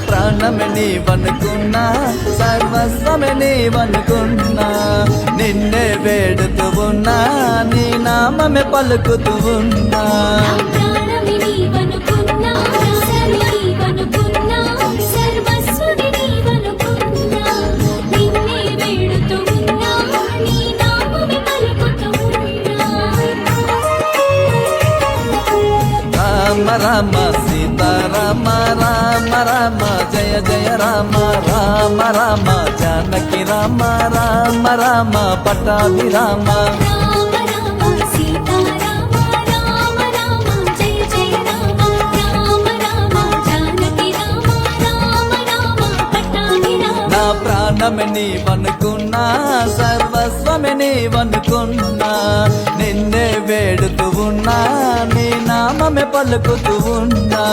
ప్రాణమే నీవనుకున్నా, సర్వస్వమే నీవనుకున్నా, నిన్నే వేడుతూ ఉన్నా, నీ నామమే పలుకుతూ ఉన్నా. రామ రామ సీతారామ రామ రామ జయ జయ రామ రామ రామ జానకి రామ రామ రామ పట్టాభిరామ. నా ప్రాణమే నీవనుకున్నా, సర్వస్వమే నీవనుకున్నా, నిన్నే వేడుతూ ఉన్నా, నీ నామమే పలుకుతూ ఉన్నా.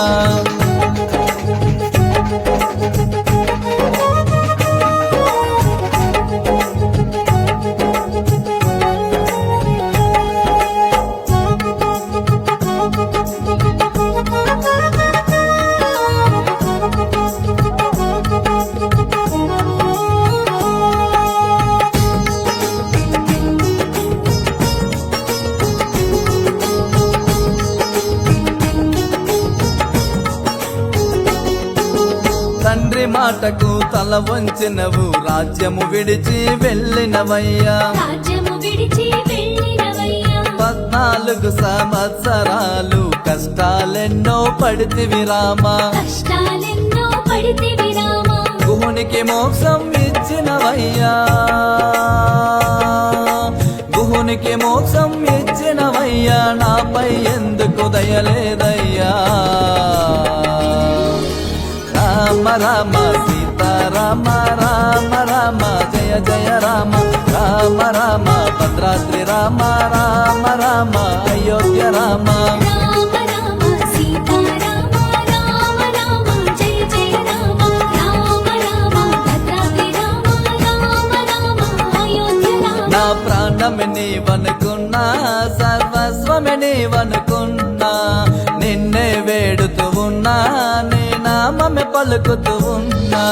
తండ్రి మాటకు తల వంచినవు, రాజ్యము విడిచి వెళ్ళినవయ్యా. 14 సంవత్సరాలు కష్టాలెన్నో పడితివి రామా, గుహునికి మోక్షం ఇచ్చినవయ్యా, గుహునికి మోక్షం ఇచ్చినవయ్యా, నాపై ఎందుకు దయలేదయ్యా. రామ రామ సీతారామ రామ రామ జయ జయ రామ రామ రామ భద్రాద్రి రామ రామ రామ అయోధ్య రామ. నా ప్రాణమే నీవనుకున్నా, సర్వస్వమే నీవనుకున్నా, నిన్నే వేడుతూ ఉన్నా, నీ నామమే పలుకుతూ ఉన్నా.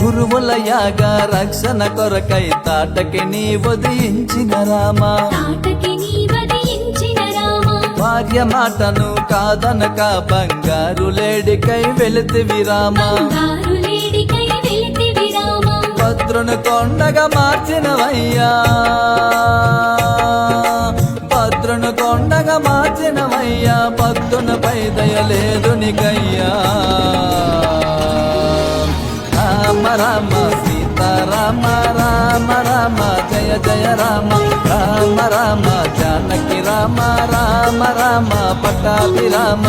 గురువుల యాగ రక్షణ కొరకై తాటకి నీ ఉదయించిన రామా, భార్య మాటను కాదనక బంగారు లేడికై వెళితివి రామా, భద్రును కొండగా మార్చినవయ్యా, భద్రును కొండగా మార్చినవయ్యా, భక్తునిపై దయలేదు నీకయ్యా. రామ రామ సీతారామ రామ రామ జయ జయ రామ రామ రామ జానకి రామ రామ రామ పట్టాభిరామ.